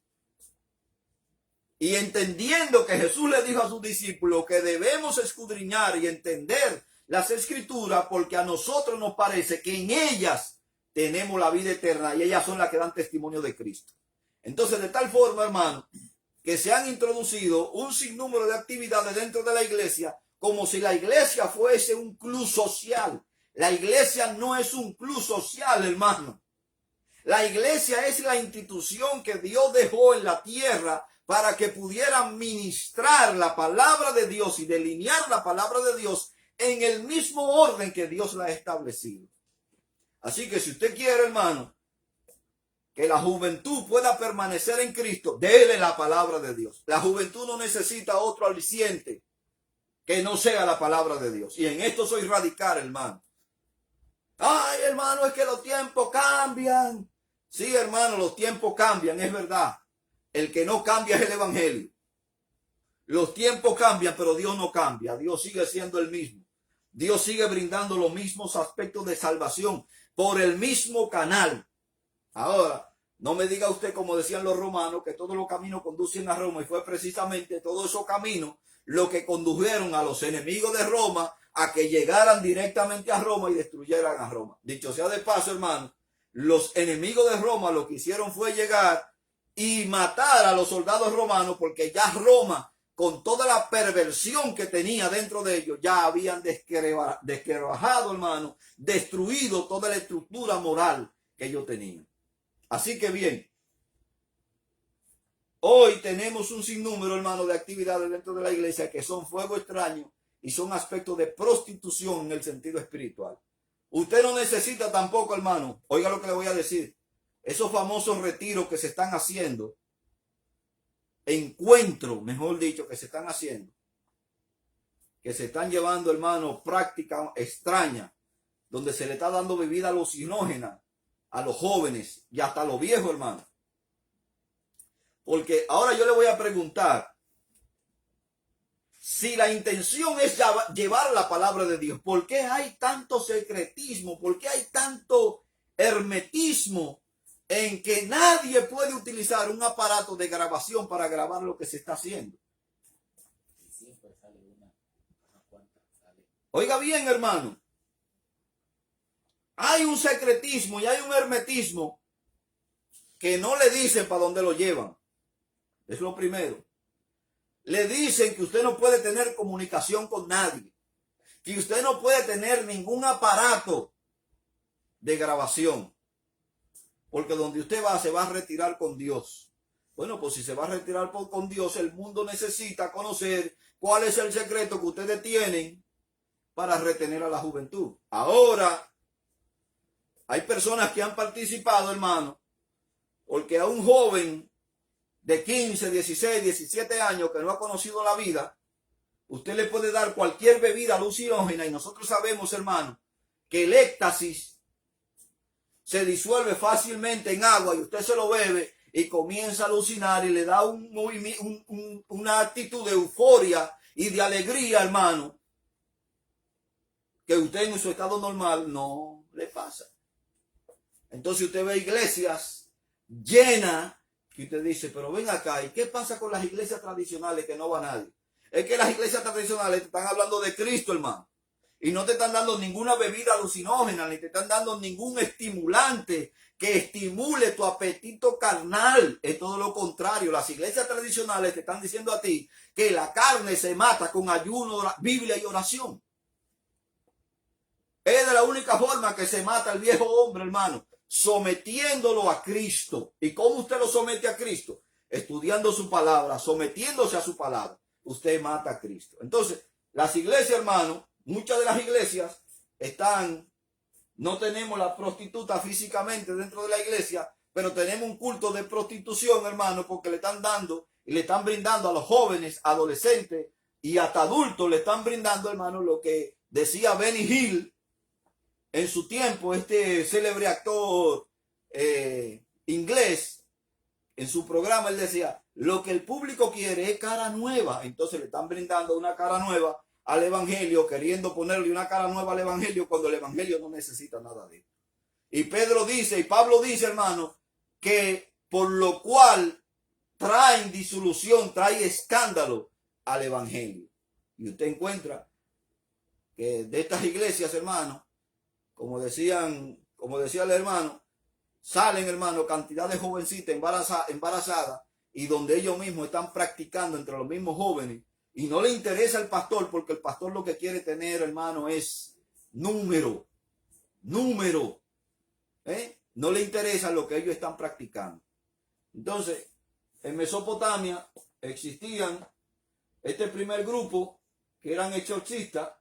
Y entendiendo que Jesús le dijo a sus discípulos que debemos escudriñar y entender las escrituras, porque a nosotros nos parece que en ellas tenemos la vida eterna y ellas son las que dan testimonio de Cristo. Entonces, de tal forma, hermano, que se han introducido un sinnúmero de actividades dentro de la iglesia, como si la iglesia fuese un club social. La iglesia no es un club social, hermano. La iglesia es la institución que Dios dejó en la tierra para que pudieran ministrar la palabra de Dios y delinear la palabra de Dios en el mismo orden que Dios la ha establecido. Así que si usted quiere, hermano, que la juventud pueda permanecer en Cristo, déle la palabra de Dios. La juventud no necesita otro aliciente que no sea la palabra de Dios. Y en esto soy radical, hermano. Ay, hermano, es que los tiempos cambian. Sí, hermano, los tiempos cambian, es verdad. El que no cambia es el evangelio. Los tiempos cambian, pero Dios no cambia. Dios sigue siendo el mismo. Dios sigue brindando los mismos aspectos de salvación por el mismo canal. Ahora, no me diga usted, como decían los romanos, que todos los caminos conducen a Roma, y fue precisamente todos esos caminos lo que condujeron a los enemigos de Roma a que llegaran directamente a Roma y destruyeran a Roma. Dicho sea de paso, hermano, los enemigos de Roma lo que hicieron fue llegar y matar a los soldados romanos, porque ya Roma, con toda la perversión que tenía dentro de ellos, ya habían desquebrajado, hermano, destruido toda la estructura moral que ellos tenían. Así que bien, hoy tenemos un sinnúmero, hermano, de actividades dentro de la iglesia que son fuego extraño y son aspectos de prostitución en el sentido espiritual. Usted no necesita tampoco, hermano, oiga lo que le voy a decir, esos famosos retiros que se están haciendo, encuentros, mejor dicho, que se están haciendo, que se están llevando, hermano, práctica extraña, donde se le está dando bebida alucinógena a los jóvenes y hasta a los viejos, hermano. Porque ahora yo le voy a preguntar, si la intención es llevar la palabra de Dios, ¿por qué hay tanto secretismo? ¿Por qué hay tanto hermetismo en que nadie puede utilizar un aparato de grabación para grabar lo que se está haciendo? Oiga bien, hermano, hay un secretismo y hay un hermetismo que no le dicen para dónde lo llevan. Es lo primero. Le dicen que usted no puede tener comunicación con nadie, que usted no puede tener ningún aparato de grabación, porque donde usted va se va a retirar con Dios. Bueno, pues si se va a retirar con Dios, el mundo necesita conocer cuál es el secreto que ustedes tienen para retener a la juventud. Ahora, hay personas que han participado, hermano, porque a un joven de 15, 16, 17 años que no ha conocido la vida, usted le puede dar cualquier bebida alucinógena y nosotros sabemos, hermano, que el éxtasis se disuelve fácilmente en agua y usted se lo bebe y comienza a alucinar y le da una actitud de euforia y de alegría, hermano, que usted en su estado normal no le pasa. Entonces usted ve iglesias llenas y usted dice, pero ven acá, ¿y qué pasa con las iglesias tradicionales que no va nadie? Es que las iglesias tradicionales te están hablando de Cristo, hermano. Y no te están dando ninguna bebida alucinógena, ni te están dando ningún estimulante que estimule tu apetito carnal. Es todo lo contrario. Las iglesias tradicionales te están diciendo a ti que la carne se mata con ayuno, Biblia y oración. Es de la única forma que se mata el viejo hombre, hermano, sometiéndolo a Cristo. ¿Y cómo usted lo somete a Cristo? Estudiando su palabra, sometiéndose a su palabra. Usted mata a Cristo. Entonces, las iglesias, hermano, muchas de las iglesias no tenemos la prostituta físicamente dentro de la iglesia, pero tenemos un culto de prostitución, hermano, porque le están dando y le están brindando a los jóvenes, adolescentes y hasta adultos, le están brindando, hermano, lo que decía Benny Hill en su tiempo, este célebre actor inglés. En su programa él decía, lo que el público quiere es cara nueva. Entonces le están brindando una cara nueva al evangelio, queriendo ponerle una cara nueva al evangelio cuando el evangelio no necesita nada de esto. Y Pedro dice, y Pablo dice, hermano, que por lo cual traen disolución, trae escándalo al evangelio. Y usted encuentra que de estas iglesias, hermano, como decía el hermano, salen, hermano, cantidad de jovencitas embarazadas y donde ellos mismos están practicando entre los mismos jóvenes y no le interesa al pastor, porque el pastor lo que quiere tener, hermano, es número. No le interesa lo que ellos están practicando. Entonces, en Mesopotamia existían este primer grupo que eran exorcistas,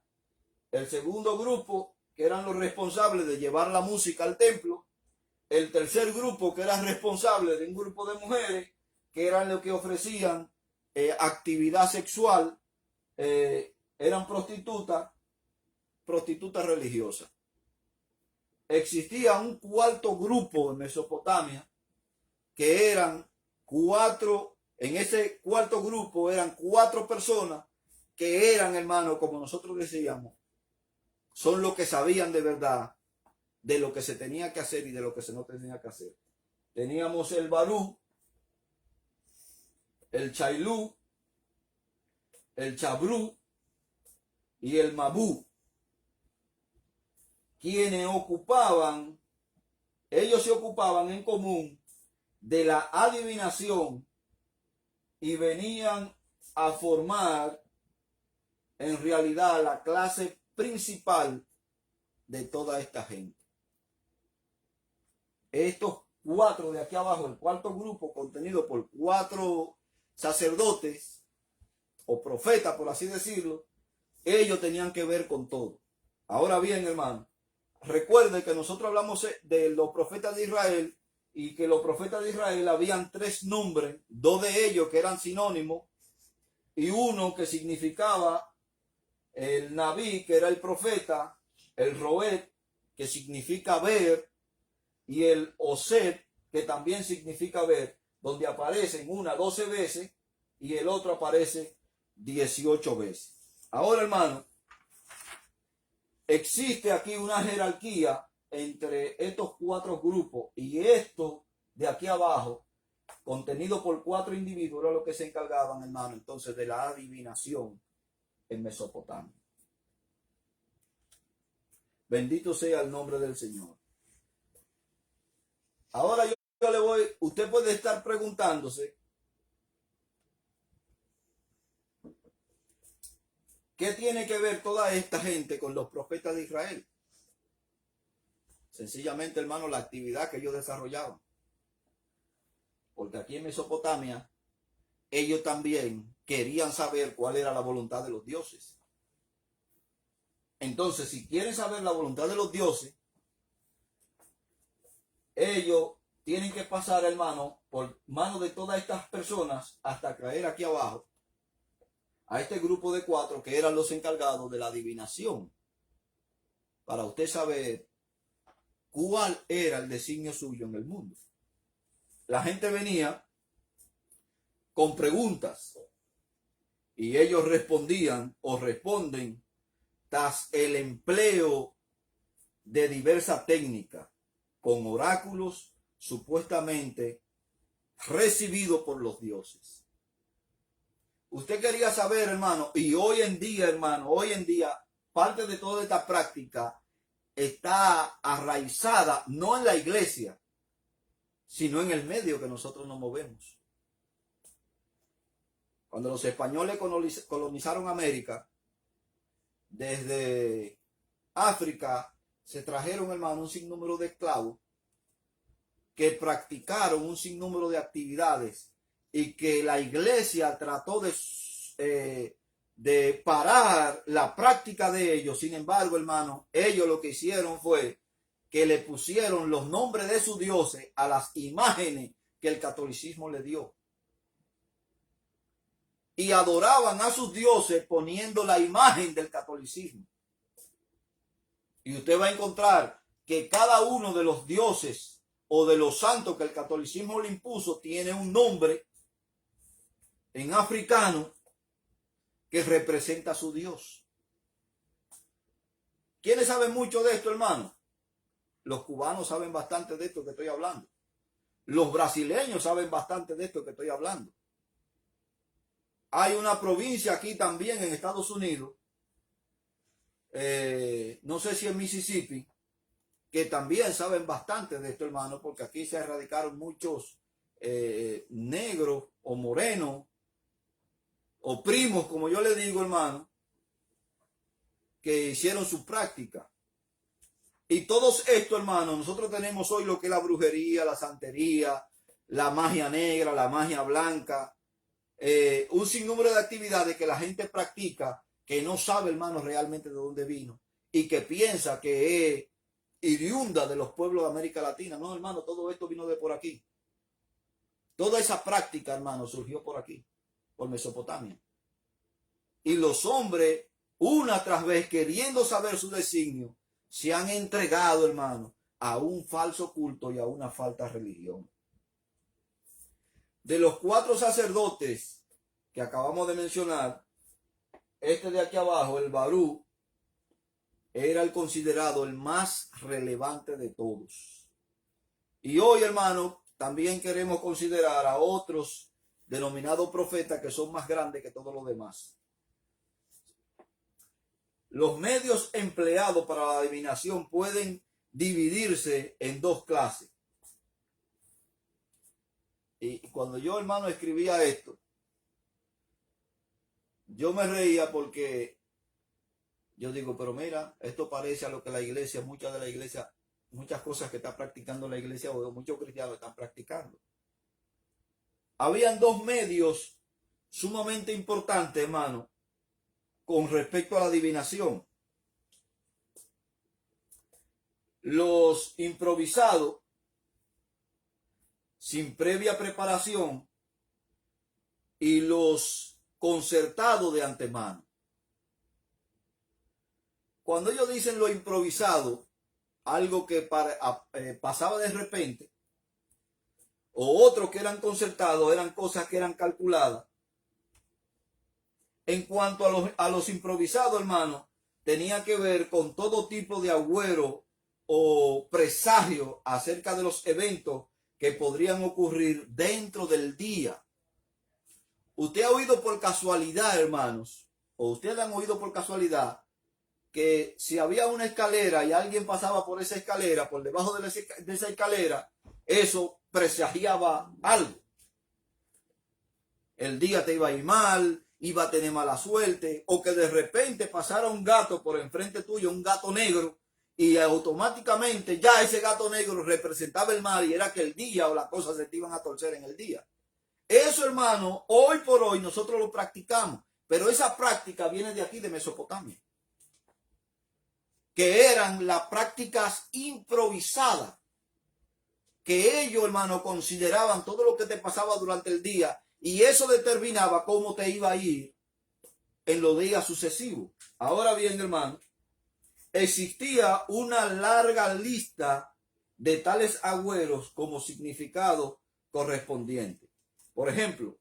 el segundo grupo que eran los responsables de llevar la música al templo, el tercer grupo que era responsable de un grupo de mujeres que eran los que ofrecían actividad sexual, eran prostitutas religiosas. Existía un cuarto grupo en Mesopotamia que eran en ese cuarto grupo eran 4 personas que eran, hermano, como nosotros decíamos, son los que sabían de verdad de lo que se tenía que hacer y de lo que se no tenía que hacer. Teníamos el Barú, el Chailú, el Chabrú y el Mabú, quienes ellos se ocupaban en común de la adivinación y venían a formar en realidad la clase principal de toda esta gente. Estos cuatro de aquí abajo, el cuarto grupo, contenido por 4 sacerdotes o profetas, por así decirlo, ellos tenían que ver con todo. Ahora bien, hermano, recuerden que nosotros hablamos de los profetas de Israel y que los profetas de Israel habían 3 nombres, 2 de ellos que eran sinónimos y uno que significaba el Nabí, que era el profeta, el Roed, que significa ver, y el Osed, que también significa ver, donde aparecen una 12 veces y el otro aparece 18 veces. Ahora, hermano, existe aquí una jerarquía entre estos 4 grupos y esto de aquí abajo, contenido por 4 individuos, era lo que se encargaban, hermano, entonces de la adivinación en Mesopotamia. Bendito sea el nombre del Señor. Ahora yo le voy, usted puede estar preguntándose, ¿qué tiene que ver toda esta gente con los profetas de Israel? Sencillamente, hermano, la actividad que ellos desarrollaban. Porque aquí en Mesopotamia, ellos también querían saber cuál era la voluntad de los dioses. Entonces, si quieren saber la voluntad de los dioses, ellos tienen que pasar, hermano, por mano de todas estas personas hasta caer aquí abajo a este grupo de 4 que eran los encargados de la adivinación, para usted saber cuál era el designio suyo en el mundo. La gente venía con preguntas y ellos respondían o responden tras el empleo de diversas técnicas con oráculos supuestamente recibidos por los dioses. Usted quería saber, hermano, y hoy en día, hermano, parte de toda esta práctica está arraizada no en la iglesia, sino en el medio que nosotros nos movemos. Cuando los españoles colonizaron América, desde África se trajeron, hermano, un sinnúmero de esclavos que practicaron un sinnúmero de actividades y que la iglesia trató de parar la práctica de ellos. Sin embargo, hermano, ellos lo que hicieron fue que le pusieron los nombres de sus dioses a las imágenes que el catolicismo le dio. Y adoraban a sus dioses poniendo la imagen del catolicismo. Y usted va a encontrar que cada uno de los dioses o de los santos que el catolicismo le impuso tiene un nombre en africano que representa a su Dios. ¿Quiénes saben mucho de esto, hermano? Los cubanos saben bastante de esto que estoy hablando. Los brasileños saben bastante de esto que estoy hablando. Hay una provincia aquí también en Estados Unidos, no sé si en Mississippi, que también saben bastante de esto, hermano, porque aquí se erradicaron muchos negros o morenos o primos, como yo le digo, hermano, que hicieron su práctica. Y todos esto, hermano, nosotros tenemos hoy lo que es la brujería, la santería, la magia negra, la magia blanca, un sinnúmero de actividades que la gente practica, que no sabe, hermano, realmente de dónde vino y que piensa que es oriunda de los pueblos de América Latina. No, hermano, todo esto vino de por aquí. Toda esa práctica, hermano, surgió por aquí, por Mesopotamia. Y los hombres, una tras vez, queriendo saber su designio, se han entregado, hermano, a un falso culto y a una falsa religión. De los 4 sacerdotes que acabamos de mencionar, este de aquí abajo, el Barú, era el considerado el más relevante de todos. Y hoy, hermano, también queremos considerar a otros denominados profetas que son más grandes que todos los demás. los medios empleados para la adivinación pueden dividirse en dos clases. Y cuando yo, hermano, escribía esto, yo me reía porque yo digo, pero mira, esto parece a lo que la iglesia, muchas cosas que está practicando la iglesia o muchos cristianos están practicando. Habían dos medios sumamente importantes, hermano, con respecto a la adivinación. Los improvisados, sin previa preparación, y los concertados de antemano. Cuando ellos dicen lo improvisado, algo que pasaba de repente, o otros que eran concertados, eran cosas que eran calculadas. En cuanto a los improvisados, hermano, tenía que ver con todo tipo de agüero o presagio acerca de los eventos que podrían ocurrir dentro del día. Usted ha oído por casualidad, hermanos, o ustedes han oído por casualidad que si había una escalera y alguien pasaba por esa escalera, por debajo de esa escalera, eso presagiaba algo. El día te iba a ir mal, iba a tener mala suerte, o que de repente pasara un gato por enfrente tuyo, un gato negro, y automáticamente ya ese gato negro representaba el mal y era que el día o las cosas se te iban a torcer en el día. Eso, hermano, hoy por hoy nosotros lo practicamos, pero esa práctica viene de aquí, de Mesopotamia, que eran las prácticas improvisadas, que ellos, hermano, consideraban todo lo que te pasaba durante el día y eso determinaba cómo te iba a ir en los días sucesivos. Ahora bien, hermano, existía una larga lista de tales agüeros como significado correspondiente. Por ejemplo,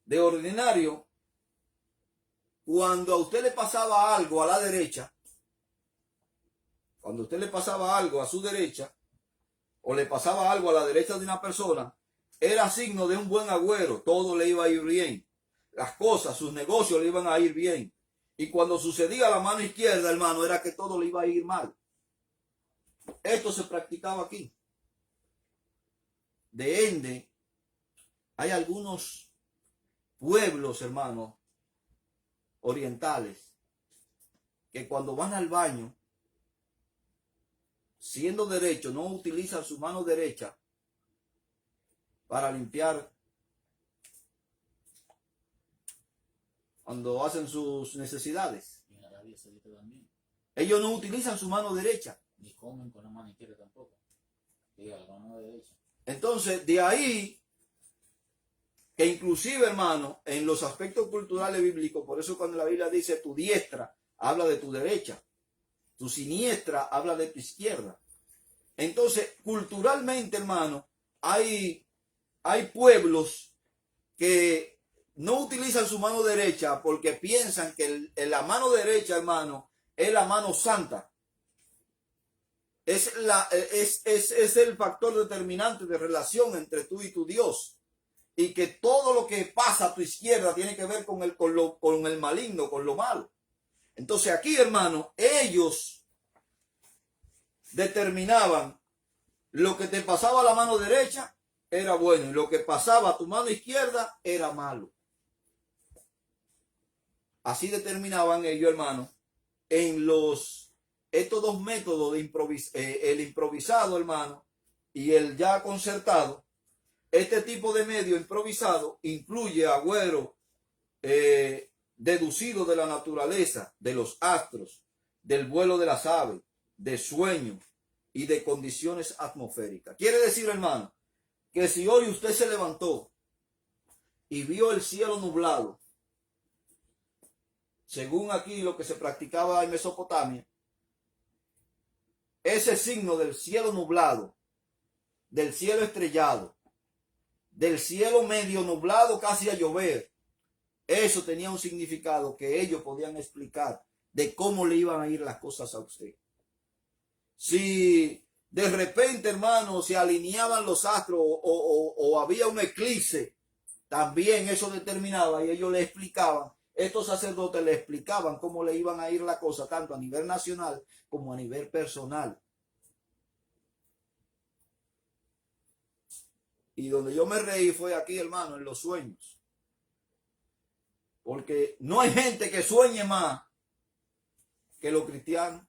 de ordinario, cuando a usted le pasaba algo a la derecha, cuando usted le pasaba algo a su derecha, o le pasaba algo a la derecha de una persona, era signo de un buen agüero, todo le iba a ir bien. Las cosas, sus negocios le iban a ir bien. Y cuando sucedía a la mano izquierda, hermano, era que todo le iba a ir mal. Esto se practicaba aquí. De ende, hay algunos pueblos, hermanos, orientales, que cuando van al baño, siendo derecho, no utilizan su mano derecha para limpiar cuando hacen sus necesidades. Y en Arabia Saudita también. Ellos no utilizan su mano derecha. Ni comen con la mano izquierda tampoco. Diga, la mano derecha. Entonces, de ahí que inclusive, hermano, en los aspectos culturales bíblicos, por eso cuando la Biblia dice tu diestra, habla de tu derecha. Tu siniestra habla de tu izquierda. Entonces, culturalmente, hermano, hay pueblos que no utilizan su mano derecha porque piensan que la mano derecha, hermano, es la mano santa. Es el factor determinante de relación entre tú y tu Dios. Y que todo lo que pasa a tu izquierda tiene que ver con el maligno, con lo malo. Entonces aquí, hermano, ellos determinaban lo que te pasaba a la mano derecha era bueno y lo que pasaba a tu mano izquierda era malo. Así determinaban ellos, hermano, en estos dos métodos de el improvisado, hermano, y el ya concertado. Este tipo de medio improvisado incluye agüero deducido de la naturaleza, de los astros, del vuelo de las aves, de sueño y de condiciones atmosféricas. Quiere decir, hermano, que si hoy usted se levantó y vio el cielo nublado, según aquí lo que se practicaba en Mesopotamia, ese signo del cielo nublado, del cielo estrellado, del cielo medio nublado casi a llover, eso tenía un significado que ellos podían explicar de cómo le iban a ir las cosas a usted. Si de repente, hermano, se alineaban los astros o había un eclipse, también eso determinaba y ellos le explicaban estos sacerdotes le explicaban cómo le iban a ir la cosa, tanto a nivel nacional como a nivel personal. Y donde yo me reí fue aquí, hermano, en los sueños. Porque no hay gente que sueñe más que los cristianos.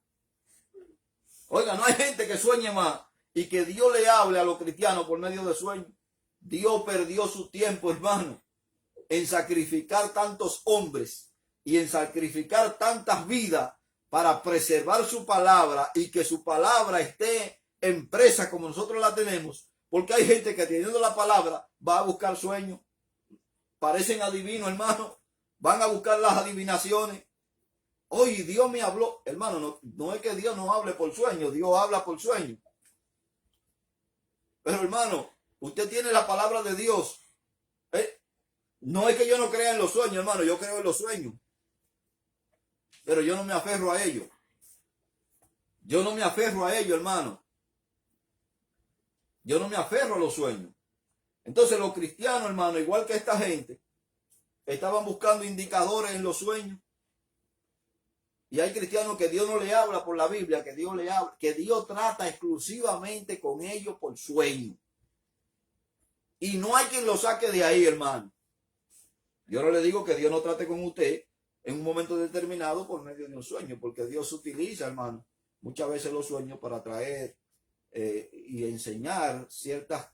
Oiga, no hay gente que sueñe más y que Dios le hable a los cristianos por medio de sueños. Dios perdió su tiempo, hermano, en sacrificar tantos hombres y en sacrificar tantas vidas para preservar su palabra y que su palabra esté en presa como nosotros la tenemos. Porque hay gente que teniendo la palabra va a buscar sueños. Parecen adivinos, hermano. Van a buscar las adivinaciones. Oye, Dios me habló. Hermano, no es que Dios no hable por sueño. Dios habla por sueño. Pero, hermano, usted tiene la palabra de Dios. No es que yo no crea en los sueños, hermano. Yo creo en los sueños. Pero yo no me aferro a ellos. Yo no me aferro a ellos, hermano. Yo no me aferro a los sueños. Entonces los cristianos, hermano, igual que esta gente, estaban buscando indicadores en los sueños. Y hay cristianos que Dios no le habla por la Biblia, que Dios le habla, que Dios trata exclusivamente con ellos por sueño. Y no hay quien lo saque de ahí, hermano. Yo no le digo que Dios no trate con usted en un momento determinado por medio de un sueño, porque Dios utiliza, hermano, muchas veces los sueños para traer y enseñar ciertas,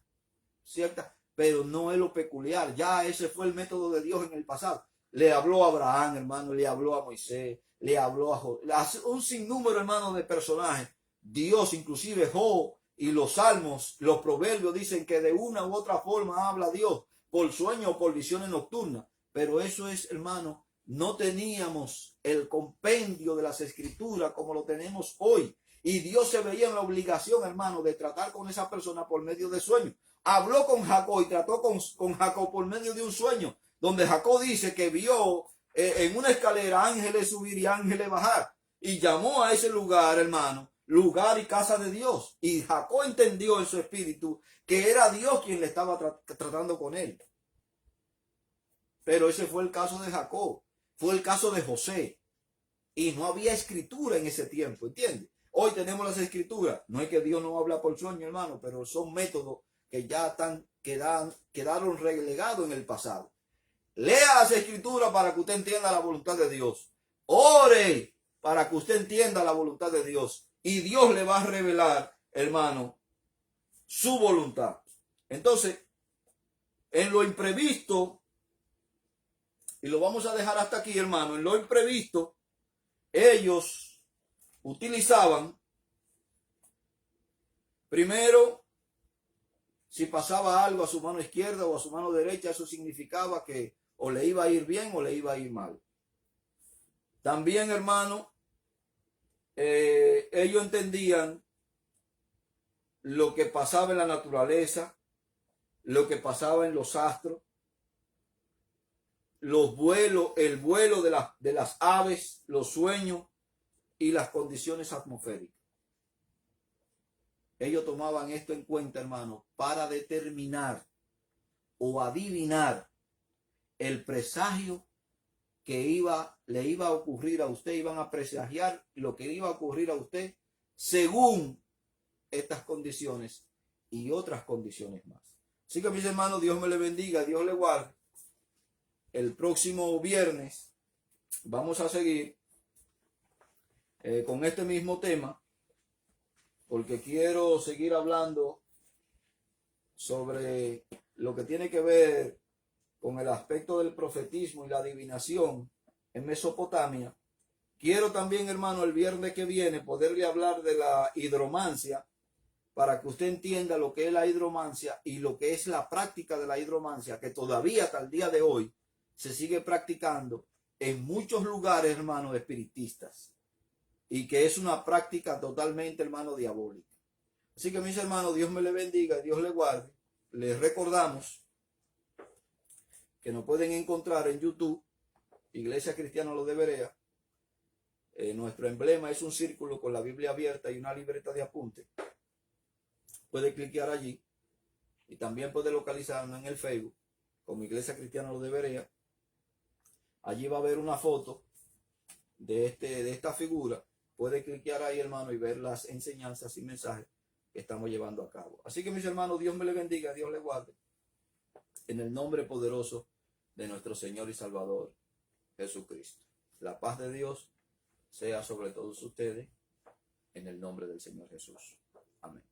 pero no es lo peculiar. Ya ese fue el método de Dios en el pasado. Le habló a Abraham, hermano, le habló a Moisés, le habló a un sinnúmero, hermano, de personajes. Dios, inclusive Job y los salmos, los proverbios dicen que de una u otra forma habla Dios, por sueño o por visiones nocturnas. Pero eso es, hermano, no teníamos el compendio de las escrituras como lo tenemos hoy. Y Dios se veía en la obligación, hermano, de tratar con esa persona por medio de sueños. Habló con Jacob y trató con Jacob por medio de un sueño, donde Jacob dice que vio en una escalera ángeles subir y ángeles bajar. Y llamó a ese lugar, hermano, lugar y casa de Dios. Y Jacob entendió en su espíritu que era Dios quien le estaba tratando con él. Pero ese fue el caso de Jacob. Fue el caso de José. Y no había escritura en ese tiempo, ¿entiendes? Hoy tenemos las escrituras. No es que Dios no habla por sueño, hermano, pero son métodos que ya quedaron relegados en el pasado. Lea las escrituras para que usted entienda la voluntad de Dios. Ore para que usted entienda la voluntad de Dios. Y Dios le va a revelar, hermano, su voluntad. Entonces, en lo imprevisto, y lo vamos a dejar hasta aquí, hermano, en lo imprevisto, ellos utilizaban, primero, si pasaba algo a su mano izquierda o a su mano derecha, eso significaba que o le iba a ir bien o le iba a ir mal. También, hermano, ellos entendían lo que pasaba en la naturaleza, lo que pasaba en los astros, los vuelos, el vuelo de las aves, los sueños y las condiciones atmosféricas. Ellos tomaban esto en cuenta, hermano, para determinar o adivinar el presagio que le iba a ocurrir a usted. Iban a presagiar lo que iba a ocurrir a usted según estas condiciones y otras condiciones más. Así que, mis hermanos, Dios me le bendiga, Dios le guarde. El próximo viernes vamos a seguir con este mismo tema, porque quiero seguir hablando sobre lo que tiene que ver con el aspecto del profetismo y la adivinación en Mesopotamia. Quiero también, hermano, el viernes que viene poderle hablar de la hidromancia, para que usted entienda lo que es la hidromancia y lo que es la práctica de la hidromancia, que todavía hasta el día de hoy se sigue practicando en muchos lugares, hermanos, espiritistas, y que es una práctica totalmente, hermano, diabólica. Así que, mis hermanos, Dios me le bendiga, Dios le guarde. Les recordamos que nos pueden encontrar en YouTube, Iglesia Cristiana Los de Berea. Nuestro emblema es un círculo con la Biblia abierta y una libreta de apunte. Puede cliquear allí y también puede localizarnos en el Facebook como Iglesia Cristiana Los de Berea. Allí va a haber una foto de esta figura. Puede cliquear ahí, hermano, y ver las enseñanzas y mensajes que estamos llevando a cabo. Así que, mis hermanos, Dios me le bendiga, Dios le guarde. En el nombre poderoso de nuestro Señor y Salvador, Jesucristo. La paz de Dios sea sobre todos ustedes, en el nombre del Señor Jesús. Amén.